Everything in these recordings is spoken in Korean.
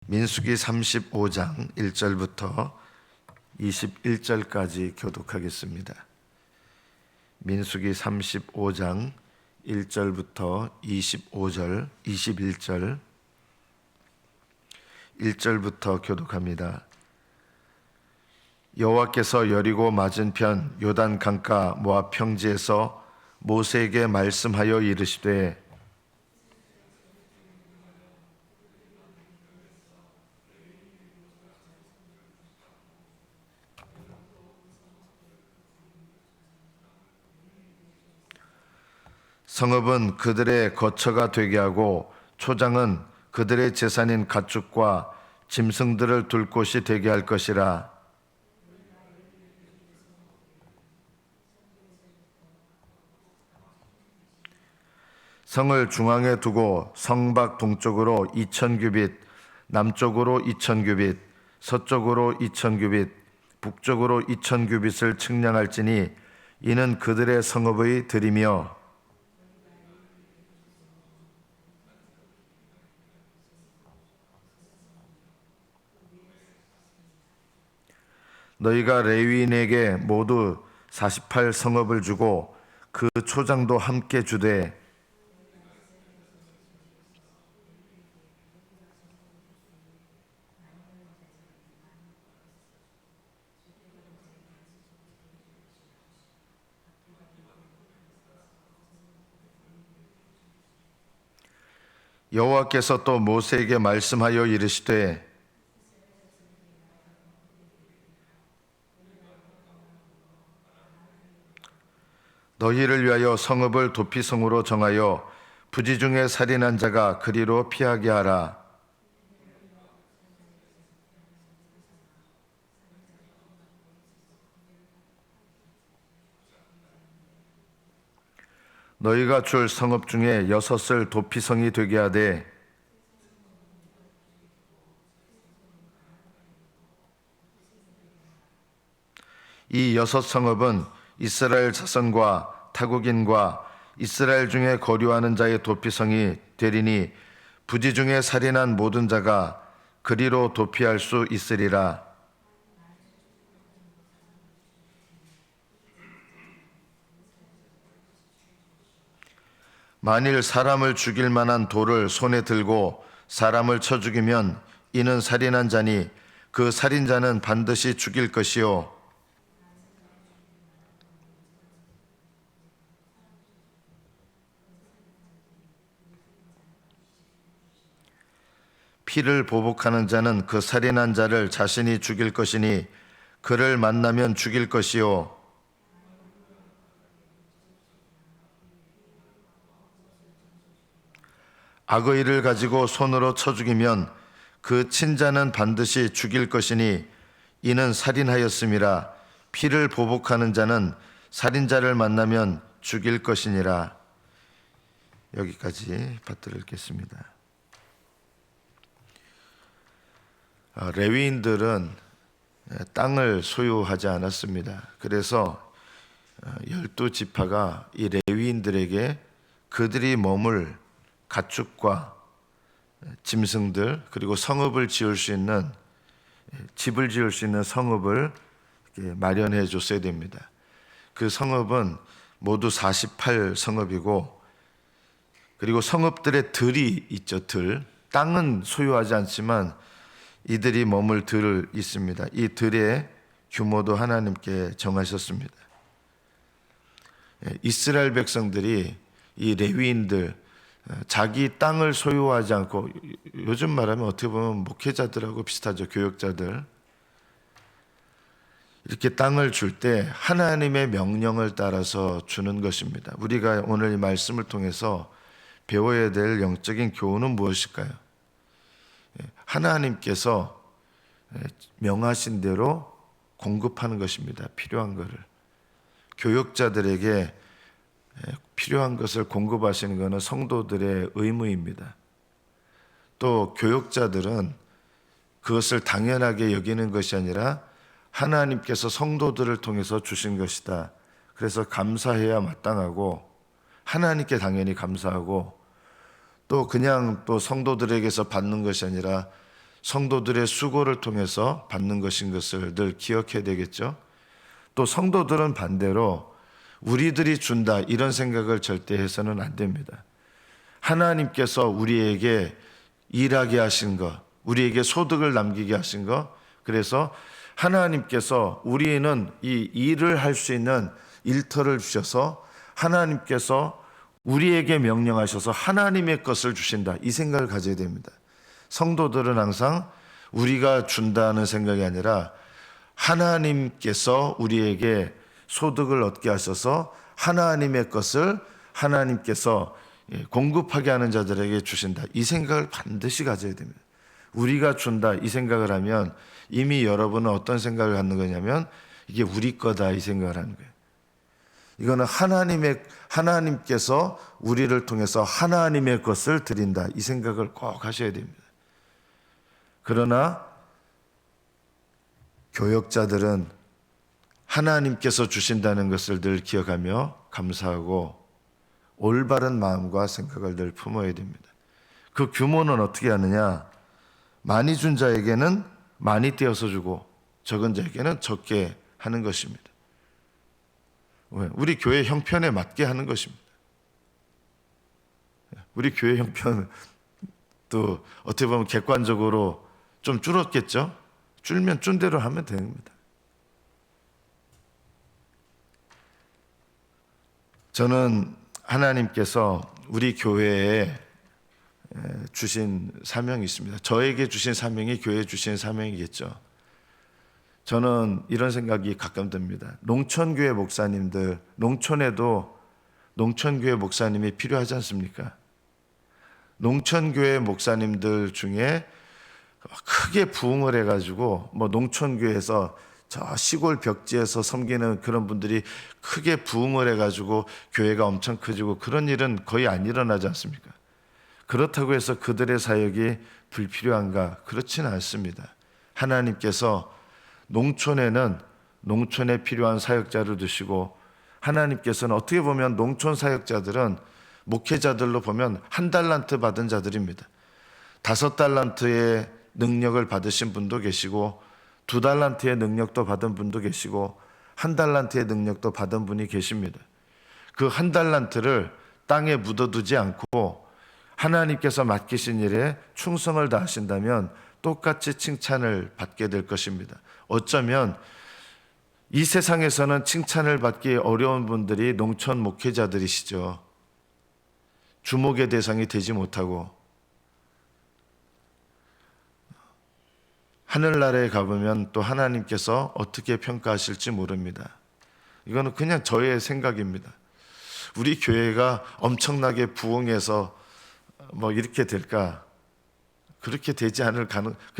민수기 35장 1절부터 21절까지 교독하겠습니다. 민수기 35장 1절부터 25절, 21절, 1절부터 교독합니다. 여호와께서 여리고 맞은편 요단 강가 모압 평지에서 모세에게 말씀하여 이르시되 성읍은 그들의 거처가 되게 하고 초장은 그들의 재산인 가축과 짐승들을 둘 곳이 되게 할 것이라. 성을 중앙에 두고 성 밖 동쪽으로 2000규빗, 남쪽으로 2000규빗, 서쪽으로 2000규빗, 북쪽으로 2000규빗을 측량할지니 이는 그들의 성읍의 들이며 너희가 레위인에게 모두 48성읍을 주고 그 초장도 함께 주되 여호와께서 또 모세에게 말씀하여 이르시되 너희를 위하여 성읍을 도피성으로 정하여 부지 중에 살인한 자가 그리로 피하게 하라. 너희가 줄 성읍 중에 6을 도피성이 되게 하되 이 6성읍은 이스라엘 자손과 타국인과 이스라엘 중에 거류하는 자의 도피성이 되리니 부지 중에 살인한 모든 자가 그리로 도피할 수 있으리라. 만일 사람을 죽일 만한 돌을 손에 들고 사람을 쳐 죽이면 이는 살인한 자니 그 살인자는 반드시 죽일 것이요 피를 보복하는 자는 그 살인한 자를 자신이 죽일 것이니 그를 만나면 죽일 것이요 악의 일을 가지고 손으로 쳐 죽이면 그 친자는 반드시 죽일 것이니 이는 살인하였음이라. 피를 보복하는 자는 살인자를 만나면 죽일 것이니라. 여기까지 받들어 읽겠습니다. 레위인들은 땅을 소유하지 않았습니다. 그래서 12지파가 이 레위인들에게 그들이 머물 가축과 짐승들 그리고 성읍을 지을 수 있는 집을 지을 수 있는 성읍을 마련해 줬어야 됩니다. 그 성읍은 모두 48성읍이고 그리고 성읍들의 들이 있죠. 들. 땅은 소유하지 않지만 이들이 머물 들이 있습니다. 이 들의 규모도 하나님께 정하셨습니다. 이스라엘 백성들이 이 레위인들 자기 땅을 소유하지 않고 요즘 말하면 어떻게 보면 목회자들하고 비슷하죠. 교역자들. 이렇게 땅을 줄 때 하나님의 명령을 따라서 주는 것입니다. 우리가 오늘 이 말씀을 통해서 배워야 될 영적인 교훈은 무엇일까요? 하나님께서 명하신 대로 공급하는 것입니다. 필요한 것을. 교역자들에게 필요한 것을 공급하시는 것은 성도들의 의무입니다. 또 교역자들은 그것을 당연하게 여기는 것이 아니라 하나님께서 성도들을 통해서 주신 것이다. 그래서 감사해야 마땅하고 하나님께 당연히 감사하고 또 그냥 또 성도들에게서 받는 것이 아니라 성도들의 수고를 통해서 받는 것인 것을 늘 기억해야 되겠죠. 또 성도들은 반대로 우리들이 준다 이런 생각을 절대 해서는 안 됩니다. 하나님께서 우리에게 일하게 하신 것, 우리에게 소득을 남기게 하신 것, 그래서 하나님께서 우리는 이 일을 할 수 있는 일터를 주셔서 하나님께서 우리에게 명령하셔서 하나님의 것을 주신다, 이 생각을 가져야 됩니다. 성도들은 항상 우리가 준다는 생각이 아니라 하나님께서 우리에게 소득을 얻게 하셔서 하나님의 것을 하나님께서 공급하게 하는 자들에게 주신다, 이 생각을 반드시 가져야 됩니다. 우리가 준다 이 생각을 하면 이미 여러분은 어떤 생각을 갖는 거냐면 이게 우리 거다 이 생각을 하는 거예요. 이거는 하나님께서 우리를 통해서 하나님의 것을 드린다, 이 생각을 꼭 하셔야 됩니다. 그러나 교역자들은 하나님께서 주신다는 것을 늘 기억하며 감사하고 올바른 마음과 생각을 늘 품어야 됩니다. 그 규모는 어떻게 하느냐? 많이 준 자에게는 많이 떼어서 주고 적은 자에게는 적게 하는 것입니다. 우리 교회 형편에 맞게 하는 것입니다. 우리 교회 형편도 어떻게 보면 객관적으로 좀 줄었겠죠? 줄면 준 대로 하면 됩니다. 저는 하나님께서 우리 교회에 주신 사명이 있습니다. 저에게 주신 사명이 교회에 주신 사명이겠죠. 저는 이런 생각이 가끔 듭니다. 농촌교회 목사님들, 농촌에도 농촌교회 목사님이 필요하지 않습니까? 농촌교회 목사님들 중에 크게 부흥을 해가지고 농촌교회에서 저 시골 벽지에서 섬기는 그런 분들이 크게 부흥을 해가지고 교회가 엄청 커지고 그런 일은 거의 안 일어나지 않습니까? 그렇다고 해서 그들의 사역이 불필요한가? 그렇지는 않습니다. 하나님께서 농촌에는 농촌에 필요한 사역자를 두시고 하나님께서는 어떻게 보면 농촌 사역자들은 목회자들로 보면 1달란트 받은 자들입니다. 5달란트의 능력을 받으신 분도 계시고 2달란트의 능력도 받은 분도 계시고 1달란트의 능력도 받은 분이 계십니다. 그 1달란트를 땅에 묻어두지 않고 하나님께서 맡기신 일에 충성을 다하신다면 똑같이 칭찬을 받게 될 것입니다. 어쩌면 이 세상에서는 칭찬을 받기 어려운 분들이 농촌 목회자들이시죠. 주목의 대상이 되지 못하고 하늘나라에 가보면 또 하나님께서 어떻게 평가하실지 모릅니다. 이거는 그냥 저의 생각입니다. 우리 교회가 엄청나게 부흥해서 이렇게 될까? 그렇게 되지 않을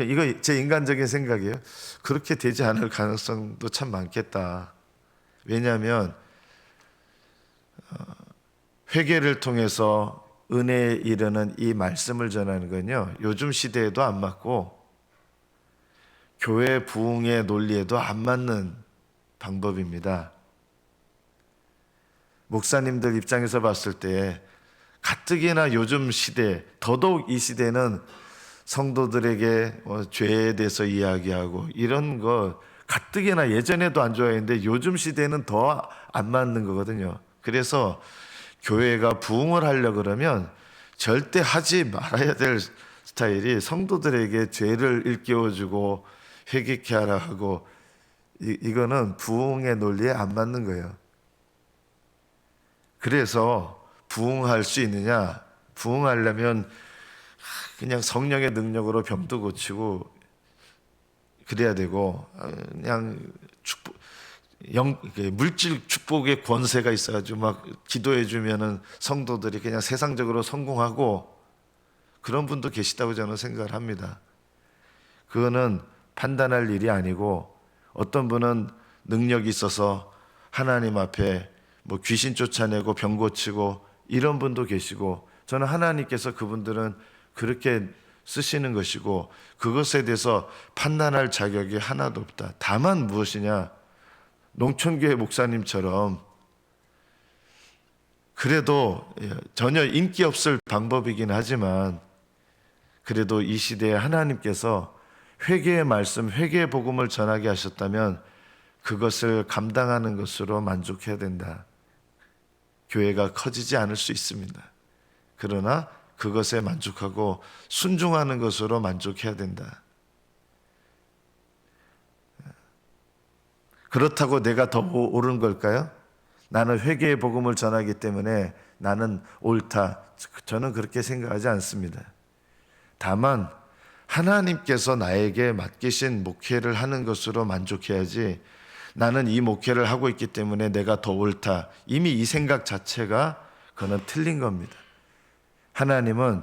이거 제 인간적인 생각이에요. 그렇게 되지 않을 가능성도 참 많겠다. 왜냐하면 회개를 통해서 은혜에 이르는 이 말씀을 전하는 건요, 요즘 시대에도 안 맞고 교회 부흥의 논리에도 안 맞는 방법입니다. 목사님들 입장에서 봤을 때 가뜩이나 요즘 시대, 더더욱 이 시대는 성도들에게 죄에 대해서 이야기하고 이런 거 가뜩이나 예전에도 안 좋아했는데 요즘 시대는 더 안 맞는 거거든요. 그래서 교회가 부흥을 하려고 그러면 절대 하지 말아야 될 스타일이 성도들에게 죄를 일깨워주고 회개케 하라 하고 이거는 부흥의 논리에 안 맞는 거예요. 그래서 부흥할 수 있느냐? 부흥하려면 그냥 성령의 능력으로 병도 고치고 그래야 되고 그냥 물질 축복의 권세가 있어가지고 막 기도해 주면은 성도들이 그냥 세상적으로 성공하고 그런 분도 계시다고 저는 생각을 합니다. 그거는 판단할 일이 아니고 어떤 분은 능력이 있어서 하나님 앞에 귀신 쫓아내고 병 고치고 이런 분도 계시고 저는 하나님께서 그분들은 그렇게 쓰시는 것이고 그것에 대해서 판단할 자격이 하나도 없다. 다만 무엇이냐? 농촌교회 목사님처럼 그래도 전혀 인기 없을 방법이긴 하지만 그래도 이 시대에 하나님께서 회개의 말씀, 회개의 복음을 전하게 하셨다면 그것을 감당하는 것으로 만족해야 된다. 교회가 커지지 않을 수 있습니다. 그러나 그것에 만족하고 순종하는 것으로 만족해야 된다. 그렇다고 내가 더 옳은 걸까요? 나는 회개의 복음을 전하기 때문에 나는 옳다. 저는 그렇게 생각하지 않습니다. 다만 하나님께서 나에게 맡기신 목회를 하는 것으로 만족해야지, 나는 이 목회를 하고 있기 때문에 내가 더 옳다. 이미 이 생각 자체가 그건 틀린 겁니다. 하나님은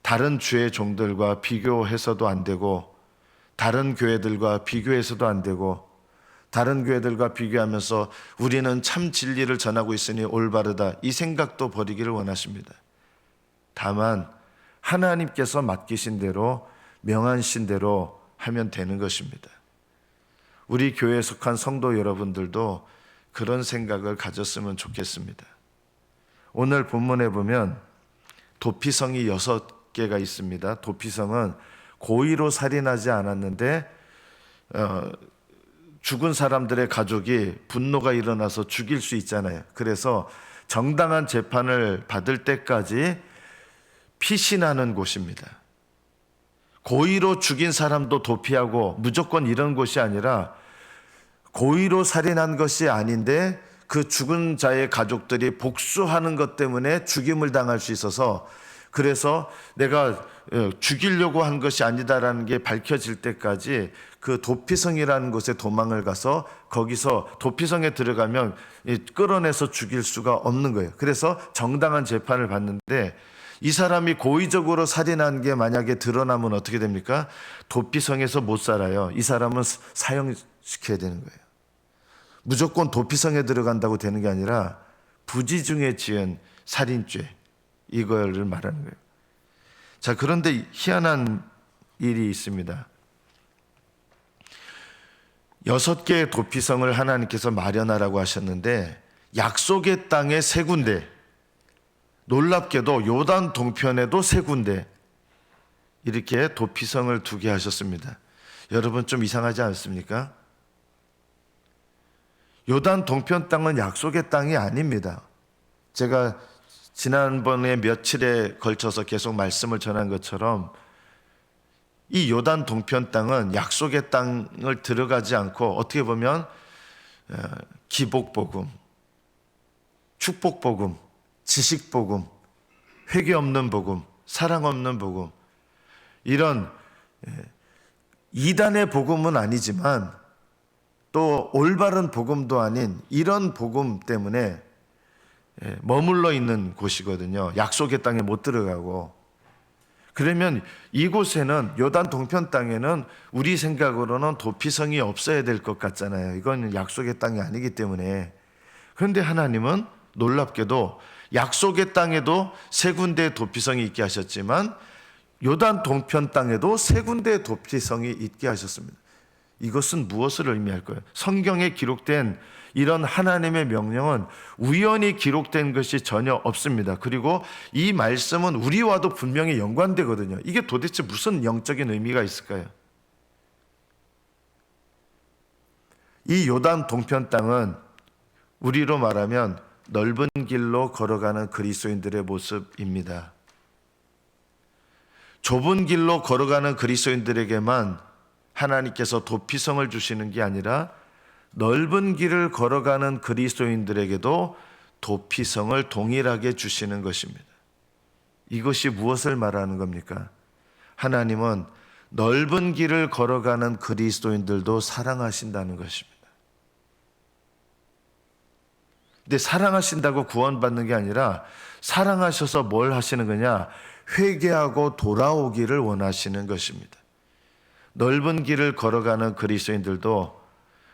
다른 주의 종들과 비교해서도 안 되고, 다른 교회들과 비교해서도 안 되고, 다른 교회들과 비교하면서 우리는 참 진리를 전하고 있으니 올바르다, 이 생각도 버리기를 원하십니다. 다만 하나님께서 맡기신 대로, 명하신 대로 하면 되는 것입니다. 우리 교회에 속한 성도 여러분들도 그런 생각을 가졌으면 좋겠습니다. 오늘 본문에 보면 도피성이 6개가 있습니다. 도피성은 고의로 살인하지 않았는데 죽은 사람들의 가족이 분노가 일어나서 죽일 수 있잖아요. 그래서 정당한 재판을 받을 때까지 피신하는 곳입니다. 고의로 죽인 사람도 도피하고 무조건 이런 곳이 아니라, 고의로 살인한 것이 아닌데 그 죽은 자의 가족들이 복수하는 것 때문에 죽임을 당할 수 있어서, 그래서 내가 죽이려고 한 것이 아니다라는 게 밝혀질 때까지 그 도피성이라는 곳에 도망을 가서 거기서 도피성에 들어가면 끌어내서 죽일 수가 없는 거예요. 그래서 정당한 재판을 받는데, 이 사람이 고의적으로 살인한 게 만약에 드러나면 어떻게 됩니까? 도피성에서 못 살아요. 이 사람은 사형시켜야 되는 거예요. 무조건 도피성에 들어간다고 되는 게 아니라 부지중에 지은 살인죄, 이거를 말하는 거예요. 자, 그런데 희한한 일이 있습니다. 6개의 도피성을 하나님께서 마련하라고 하셨는데 약속의 땅에 3군데, 놀랍게도 요단 동편에도 3군데 이렇게 도피성을 두게 하셨습니다. 여러분 좀 이상하지 않습니까? 요단 동편 땅은 약속의 땅이 아닙니다. 제가 지난번에 며칠에 걸쳐서 계속 말씀을 전한 것처럼 이 요단 동편 땅은 약속의 땅을 들어가지 않고 어떻게 보면 기복복음, 축복복음, 지식복음, 회개 없는 복음, 사랑 없는 복음, 이런 이단의 복음은 아니지만 또 올바른 복음도 아닌 이런 복음 때문에 머물러 있는 곳이거든요. 약속의 땅에 못 들어가고. 그러면 이곳에는, 요단 동편 땅에는 우리 생각으로는 도피성이 없어야 될 것 같잖아요. 이건 약속의 땅이 아니기 때문에. 그런데 하나님은 놀랍게도 약속의 땅에도 3군데의 도피성이 있게 하셨지만 요단 동편 땅에도 3군데의 도피성이 있게 하셨습니다. 이것은 무엇을 의미할까요? 성경에 기록된 이런 하나님의 명령은 우연히 기록된 것이 전혀 없습니다. 그리고 이 말씀은 우리와도 분명히 연관되거든요. 이게 도대체 무슨 영적인 의미가 있을까요? 이 요단 동편 땅은 우리로 말하면 넓은 길로 걸어가는 그리스도인들의 모습입니다. 좁은 길로 걸어가는 그리스도인들에게만 하나님께서 도피성을 주시는 게 아니라 넓은 길을 걸어가는 그리스도인들에게도 도피성을 동일하게 주시는 것입니다. 이것이 무엇을 말하는 겁니까? 하나님은 넓은 길을 걸어가는 그리스도인들도 사랑하신다는 것입니다. 근데 사랑하신다고 구원받는 게 아니라 사랑하셔서 뭘 하시는 거냐? 회개하고 돌아오기를 원하시는 것입니다. 넓은 길을 걸어가는 그리스도인들도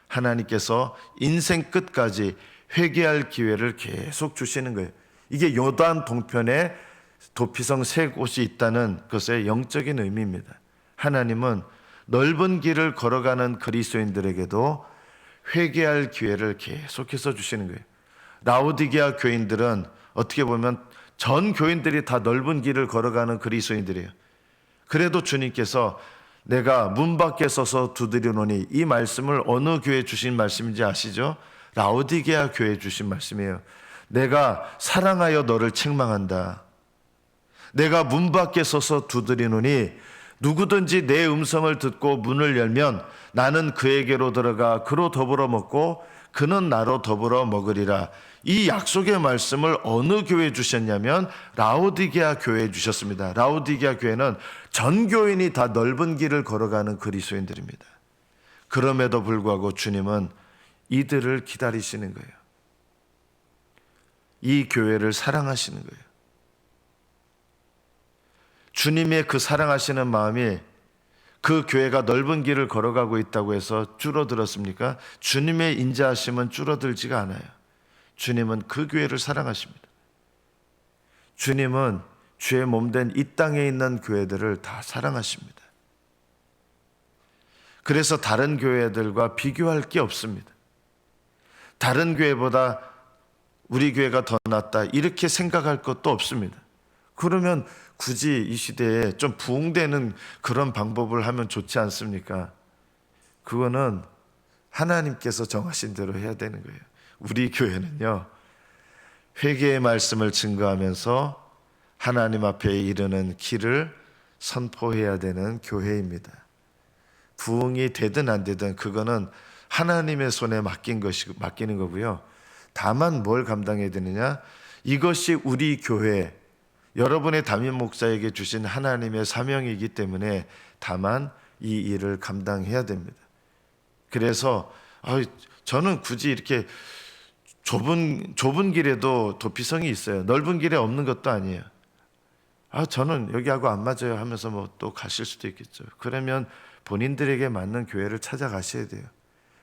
하나님께서 인생 끝까지 회개할 기회를 계속 주시는 거예요. 이게 요단 동편에 도피성 3곳이 있다는 것의 영적인 의미입니다. 하나님은 넓은 길을 걸어가는 그리스도인들에게도 회개할 기회를 계속해서 주시는 거예요. 라오디게아 교인들은 어떻게 보면 전 교인들이 다 넓은 길을 걸어가는 그리스도인들이에요. 그래도 주님께서 내가 문 밖에 서서 두드리노니, 이 말씀을 어느 교회에 주신 말씀인지 아시죠? 라오디게아 교회에 주신 말씀이에요. 내가 사랑하여 너를 책망한다. 내가 문 밖에 서서 두드리노니 누구든지 내 음성을 듣고 문을 열면 나는 그에게로 들어가 그로 더불어 먹고 그는 나로 더불어 먹으리라. 이 약속의 말씀을 어느 교회에 주셨냐면 라오디게아 교회에 주셨습니다. 라오디게아 교회는 전 교인이 다 넓은 길을 걸어가는 그리스도인들입니다. 그럼에도 불구하고 주님은 이들을 기다리시는 거예요. 이 교회를 사랑하시는 거예요. 주님의 그 사랑하시는 마음이 그 교회가 넓은 길을 걸어가고 있다고 해서 줄어들었습니까? 주님의 인자하심은 줄어들지가 않아요. 주님은 그 교회를 사랑하십니다. 주님은 주의 몸된 이 땅에 있는 교회들을 다 사랑하십니다. 그래서 다른 교회들과 비교할 게 없습니다. 다른 교회보다 우리 교회가 더 낫다 이렇게 생각할 것도 없습니다. 그러면 굳이 이 시대에 좀 부흥되는 그런 방법을 하면 좋지 않습니까? 그거는 하나님께서 정하신 대로 해야 되는 거예요. 우리 교회는요, 회개의 말씀을 증거하면서 하나님 앞에 이르는 길을 선포해야 되는 교회입니다. 부흥이 되든 안 되든 그거는 하나님의 손에 맡기는 거고요. 다만 뭘 감당해야 되느냐? 이것이 우리 교회, 여러분의 담임 목사에게 주신 하나님의 사명이기 때문에 다만 이 일을 감당해야 됩니다. 그래서 저는 굳이 이렇게 좁은 길에도 도피성이 있어요. 넓은 길에 없는 것도 아니에요. 저는 여기하고 안 맞아요 하면서 뭐 또 가실 수도 있겠죠. 그러면 본인들에게 맞는 교회를 찾아가셔야 돼요.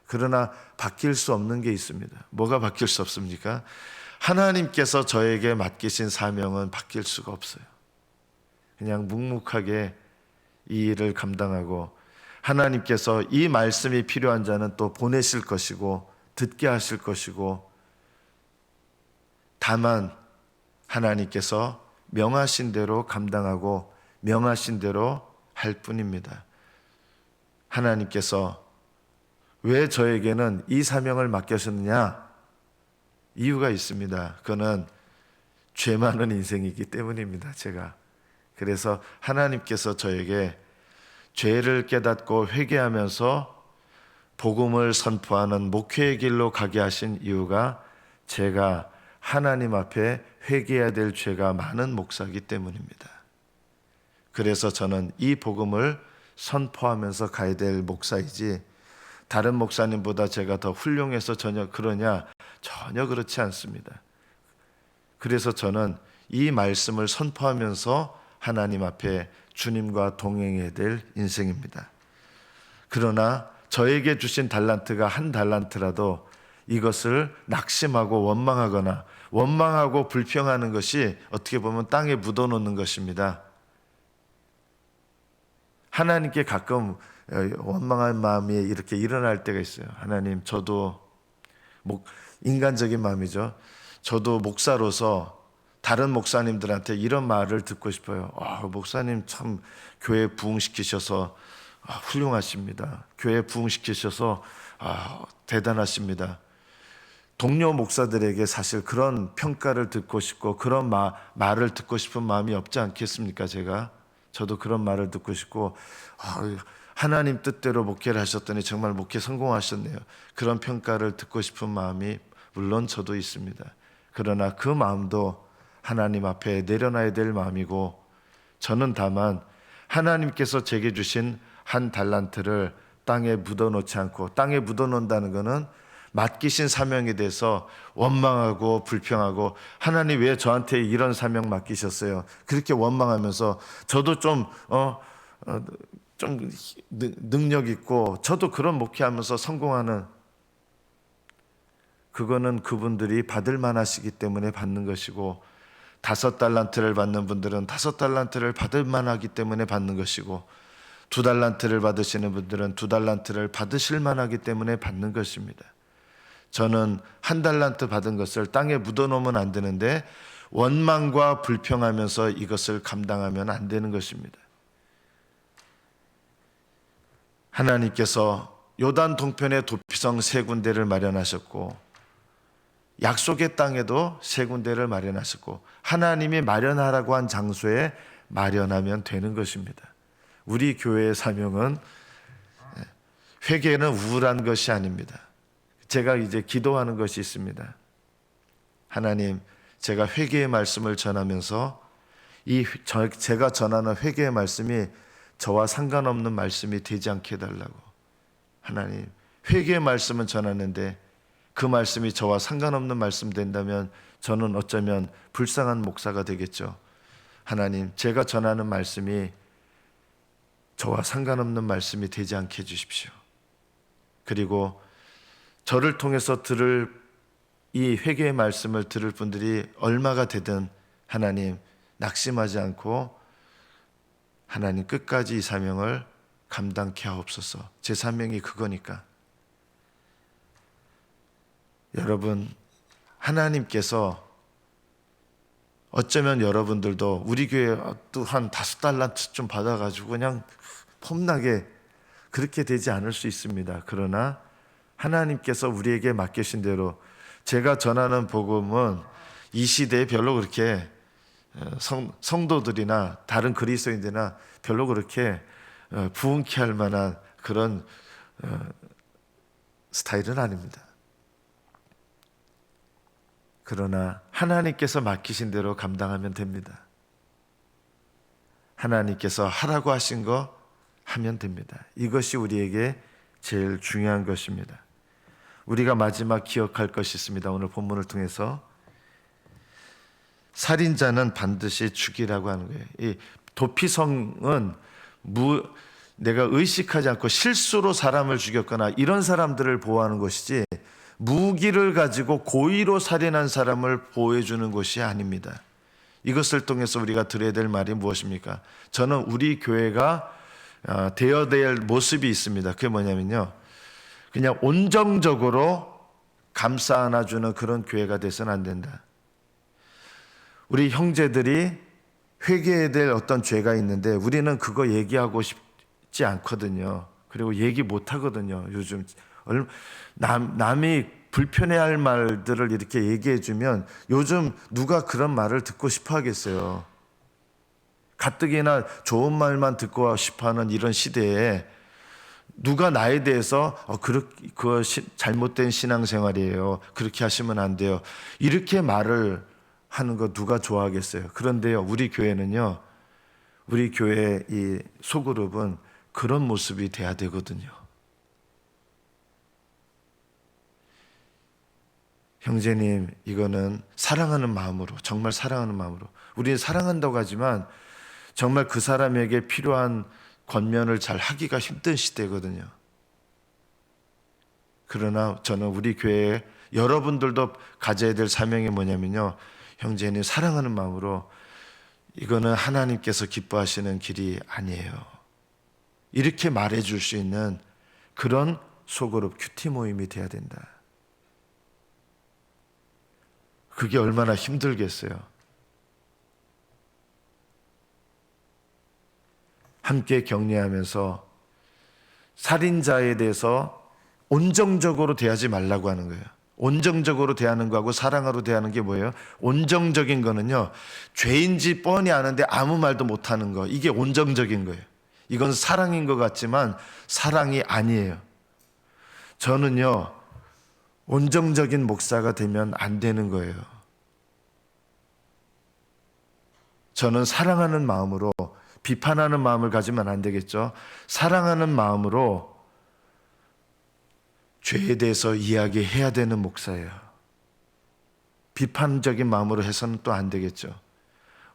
그러나 바뀔 수 없는 게 있습니다. 뭐가 바뀔 수 없습니까? 하나님께서 저에게 맡기신 사명은 바뀔 수가 없어요. 그냥 묵묵하게 이 일을 감당하고 하나님께서 이 말씀이 필요한 자는 또 보내실 것이고 듣게 하실 것이고 다만 하나님께서 명하신 대로 감당하고 명하신 대로 할 뿐입니다. 하나님께서 왜 저에게는 이 사명을 맡기셨느냐? 이유가 있습니다. 그거는 죄 많은 인생이기 때문입니다. 그래서 하나님께서 저에게 죄를 깨닫고 회개하면서 복음을 선포하는 목회의 길로 가게 하신 이유가 제가 하나님 앞에 회개해야 될 죄가 많은 목사이기 때문입니다. 그래서 저는 이 복음을 선포하면서 가야 될 목사이지 다른 목사님보다 제가 더 훌륭해서 전혀 그렇지 않습니다. 그래서 저는 이 말씀을 선포하면서 하나님 앞에 주님과 동행해야 될 인생입니다. 그러나 저에게 주신 달란트가 한 달란트라도 이것을 낙심하고 원망하고 불평하는 것이 어떻게 보면 땅에 묻어놓는 것입니다. 하나님께 가끔 원망한 마음이 이렇게 일어날 때가 있어요. 하나님, 저도 인간적인 마음이죠. 저도 목사로서 다른 목사님들한테 이런 말을 듣고 싶어요. 목사님 참 교회 부흥시키셔서 훌륭하십니다. 교회 부흥시키셔서 대단하십니다. 동료 목사들에게 사실 그런 평가를 듣고 싶고 그런 말을 듣고 싶은 마음이 없지 않겠습니까? 저도 그런 말을 듣고 싶고 하나님 뜻대로 목회를 하셨더니 정말 목회 성공하셨네요. 그런 평가를 듣고 싶은 마음이 물론 저도 있습니다. 그러나 그 마음도 하나님 앞에 내려놔야 될 마음이고 저는 다만 하나님께서 제게 주신 한 달란트를 땅에 묻어놓지 않고 땅에 묻어놓는다는 것은 맡기신 사명에 대해서 원망하고 불평하고 하나님 왜 저한테 이런 사명 맡기셨어요? 그렇게 원망하면서 저도 좀 능력 있고 저도 그런 목회하면서 성공하는 그거는 그분들이 받을 만하시기 때문에 받는 것이고 5달란트를 받는 분들은 5달란트를 받을 만하기 때문에 받는 것이고 2달란트를 받으시는 분들은 2달란트를 받으실 만하기 때문에 받는 것입니다. 저는 1달란트 받은 것을 땅에 묻어놓으면 안 되는데 원망과 불평하면서 이것을 감당하면 안 되는 것입니다. 하나님께서 요단 동편에 도피성 3군데를 마련하셨고 약속의 땅에도 3군데를 마련하셨고 하나님이 마련하라고 한 장소에 마련하면 되는 것입니다. 우리 교회의 사명은 회개는 우울한 것이 아닙니다. 제가 이제 기도하는 것이 있습니다. 하나님, 제가 회개의 말씀을 전하면서 제가 전하는 회개의 말씀이 저와 상관없는 말씀이 되지 않게 해달라고. 하나님, 회개의 말씀은 전하는데 그 말씀이 저와 상관없는 말씀 된다면 저는 어쩌면 불쌍한 목사가 되겠죠. 하나님, 제가 전하는 말씀이 저와 상관없는 말씀이 되지 않게 해주십시오. 그리고 저를 통해서 들을 이 회개의 말씀을 들을 분들이 얼마가 되든 하나님 낙심하지 않고 하나님 끝까지 이 사명을 감당케 하옵소서. 제 사명이 그거니까. 여러분, 하나님께서 어쩌면 여러분들도 우리 교회 또 한 5달란트 좀 받아가지고 그냥 폼나게 그렇게 되지 않을 수 있습니다. 그러나 하나님께서 우리에게 맡기신 대로 제가 전하는 복음은 이 시대에 별로 그렇게 성도들이나 다른 그리스도인들이나 별로 그렇게 부흥케 할 만한 그런 스타일은 아닙니다. 그러나 하나님께서 맡기신 대로 감당하면 됩니다. 하나님께서 하라고 하신 거 하면 됩니다. 이것이 우리에게 제일 중요한 것입니다. 우리가 마지막 기억할 것이 있습니다. 오늘 본문을 통해서 살인자는 반드시 죽이라고 하는 거예요. 이 도피성은 내가 의식하지 않고 실수로 사람을 죽였거나 이런 사람들을 보호하는 것이지 무기를 가지고 고의로 살인한 사람을 보호해 주는 것이 아닙니다. 이것을 통해서 우리가 들어야 될 말이 무엇입니까? 저는 우리 교회가 되어야 될 모습이 있습니다. 그게 뭐냐면요, 그냥 온정적으로 감싸 안아주는 그런 교회가 돼서는 안 된다. 우리 형제들이 회개해야 될 어떤 죄가 있는데 우리는 그거 얘기하고 싶지 않거든요. 그리고 얘기 못 하거든요. 요즘 남이 불편해할 말들을 이렇게 얘기해 주면 요즘 누가 그런 말을 듣고 싶어 하겠어요. 가뜩이나 좋은 말만 듣고 싶어 하는 이런 시대에 누가 나에 대해서 그거 잘못된 신앙생활이에요, 그렇게 하시면 안 돼요, 이렇게 말을 하는 거 누가 좋아하겠어요? 그런데요, 우리 교회는요, 우리 교회의 이 소그룹은 그런 모습이 돼야 되거든요. 형제님, 이거는 사랑하는 마음으로, 정말 사랑하는 마음으로, 우리는 사랑한다고 하지만 정말 그 사람에게 필요한 권면을 잘 하기가 힘든 시대거든요. 그러나 저는 우리 교회에 여러분들도 가져야 될 사명이 뭐냐면요, 형제님, 사랑하는 마음으로, 이거는 하나님께서 기뻐하시는 길이 아니에요, 이렇게 말해줄 수 있는 그런 소그룹 큐티 모임이 돼야 된다. 그게 얼마나 힘들겠어요. 함께 격려하면서 살인자에 대해서 온정적으로 대하지 말라고 하는 거예요. 온정적으로 대하는 거하고 사랑으로 대하는 게 뭐예요? 온정적인 거는요, 죄인지 뻔히 아는데 아무 말도 못하는 거, 이게 온정적인 거예요. 이건 사랑인 것 같지만 사랑이 아니에요. 저는요, 온정적인 목사가 되면 안 되는 거예요. 저는 사랑하는 마음으로, 비판하는 마음을 가지면 안 되겠죠. 사랑하는 마음으로 죄에 대해서 이야기해야 되는 목사예요. 비판적인 마음으로 해서는 또 안 되겠죠.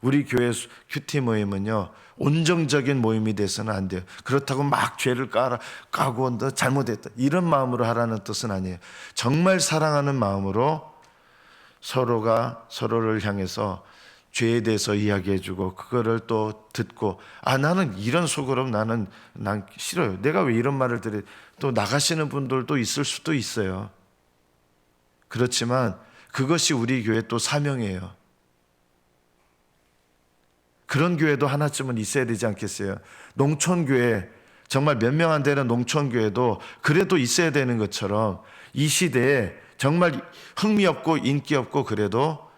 우리 교회 큐티 모임은요, 온정적인 모임이 돼서는 안 돼요. 그렇다고 막 죄를 까고 너 잘못했다 이런 마음으로 하라는 뜻은 아니에요. 정말 사랑하는 마음으로 서로가 서로를 향해서 죄에 대해서 이야기해주고 그거를 또 듣고, 나는 이런 소그룹 난 싫어요, 내가 왜 이런 말을 들어, 또 나가시는 분들도 있을 수도 있어요. 그렇지만 그것이 우리 교회 또 사명이에요. 그런 교회도 하나쯤은 있어야 되지 않겠어요? 농촌교회, 정말 몇 명 안 되는 농촌교회도 그래도 있어야 되는 것처럼 이 시대에 정말 흥미없고 인기 없고 그래도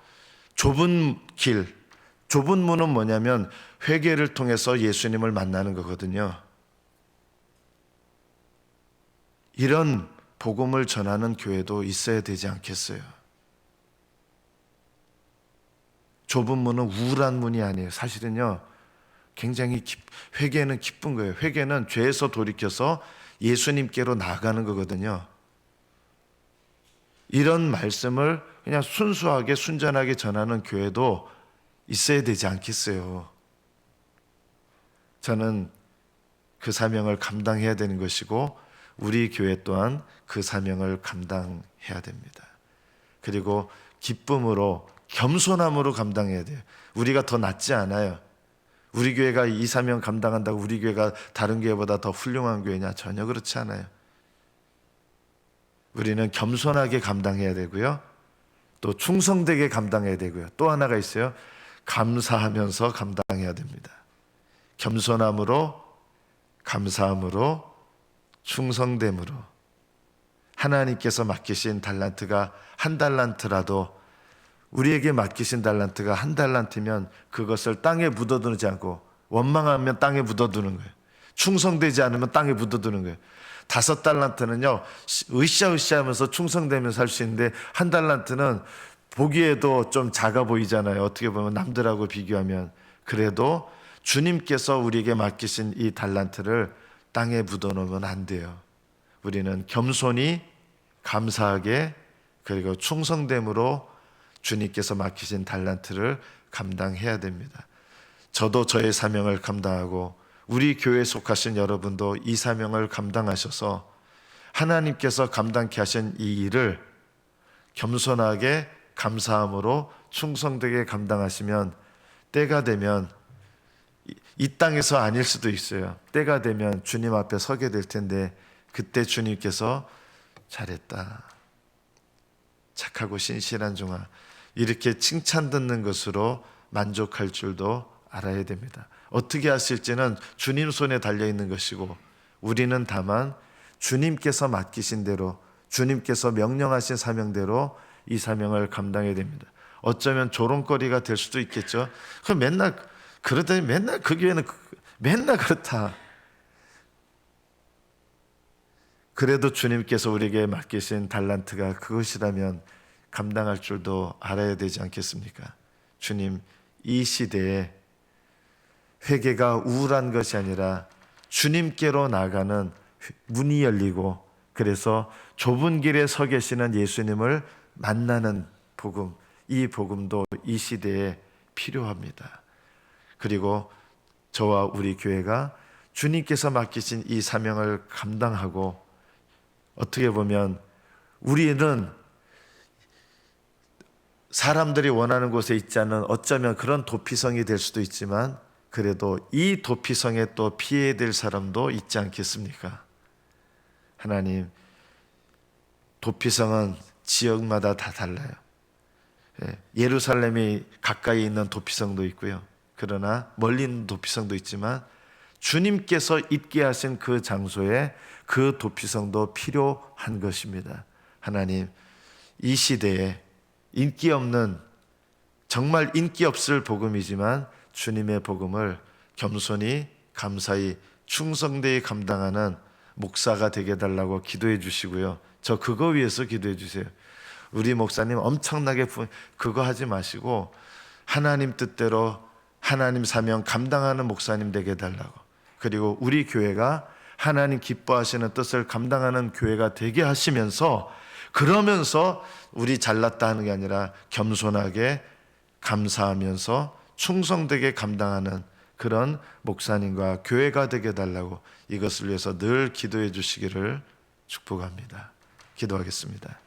좁은 길, 좁은 문은 뭐냐면 회개를 통해서 예수님을 만나는 거거든요. 이런 복음을 전하는 교회도 있어야 되지 않겠어요? 좁은 문은 우울한 문이 아니에요. 사실은요, 굉장히 회개는 기쁜 거예요. 회개는 죄에서 돌이켜서 예수님께로 나아가는 거거든요. 이런 말씀을 그냥 순수하게 순전하게 전하는 교회도 있어야 되지 않겠어요? 저는 그 사명을 감당해야 되는 것이고 우리 교회 또한 그 사명을 감당해야 됩니다. 그리고 기쁨으로 겸손함으로 감당해야 돼요. 우리가 더 낫지 않아요. 우리 교회가 이 사명 감당한다고 우리 교회가 다른 교회보다 더 훌륭한 교회냐? 전혀 그렇지 않아요. 우리는 겸손하게 감당해야 되고요. 또 충성되게 감당해야 되고요. 또 하나가 있어요. 감사하면서 감당해야 됩니다. 겸손함으로, 감사함으로, 충성됨으로. 하나님께서 맡기신 달란트가 한 달란트라도, 우리에게 맡기신 달란트가 한 달란트면 그것을 땅에 묻어두지 않고, 원망하면 땅에 묻어두는 거예요. 충성되지 않으면 땅에 묻어두는 거예요. 5달란트는요, 으쌰으쌰 하면서 충성되면서 할 수 있는데, 한 달란트는 보기에도 좀 작아 보이잖아요. 어떻게 보면 남들하고 비교하면. 그래도 주님께서 우리에게 맡기신 이 달란트를 땅에 묻어놓으면 안 돼요. 우리는 겸손히, 감사하게, 그리고 충성됨으로 주님께서 맡기신 달란트를 감당해야 됩니다. 저도 저의 사명을 감당하고 우리 교회에 속하신 여러분도 이 사명을 감당하셔서 하나님께서 감당케 하신 이 일을 겸손하게 감사함으로 충성되게 감당하시면 때가 되면 이 땅에서 아닐 수도 있어요. 때가 되면 주님 앞에 서게 될 텐데 그때 주님께서 잘했다, 착하고 신실한 종아, 이렇게 칭찬 듣는 것으로 만족할 줄도 알아야 됩니다. 어떻게 하실지는 주님 손에 달려있는 것이고 우리는 다만 주님께서 맡기신 대로, 주님께서 명령하신 사명대로 이 사명을 감당해야 됩니다. 어쩌면 조롱거리가 될 수도 있겠죠. 그럼 맨날 그러더니 맨날 그 교회는 맨날 그렇다. 그래도 주님께서 우리에게 맡기신 달란트가 그것이라면 감당할 줄도 알아야 되지 않겠습니까? 주님, 이 시대에 회개가 우울한 것이 아니라 주님께로 나가는 문이 열리고 그래서 좁은 길에 서 계시는 예수님을 만나는 복음, 이 복음도 이 시대에 필요합니다. 그리고 저와 우리 교회가 주님께서 맡기신 이 사명을 감당하고 어떻게 보면 우리는 사람들이 원하는 곳에 있지 않은 어쩌면 그런 도피성이 될 수도 있지만 그래도 이 도피성에 또 피해야 될 사람도 있지 않겠습니까? 하나님, 도피성은 지역마다 다 달라요. 예루살렘이 가까이 있는 도피성도 있고요. 그러나 멀리 있는 도피성도 있지만 주님께서 있게 하신 그 장소에 그 도피성도 필요한 것입니다. 하나님, 이 시대에 인기 없는, 정말 인기 없을 복음이지만 주님의 복음을 겸손히, 감사히, 충성되이 감당하는 목사가 되게 해달라고 기도해 주시고요. 저 그거 위해서 기도해 주세요. 우리 목사님 엄청나게 그거 하지 마시고 하나님 뜻대로 하나님 사명 감당하는 목사님 되게 해달라고. 그리고 우리 교회가 하나님 기뻐하시는 뜻을 감당하는 교회가 되게 하시면서, 그러면서 우리 잘났다 하는 게 아니라 겸손하게 감사하면서 충성되게 감당하는 그런 목사님과 교회가 되게 해달라고, 이것을 위해서 늘 기도해 주시기를 축복합니다. 기도하겠습니다.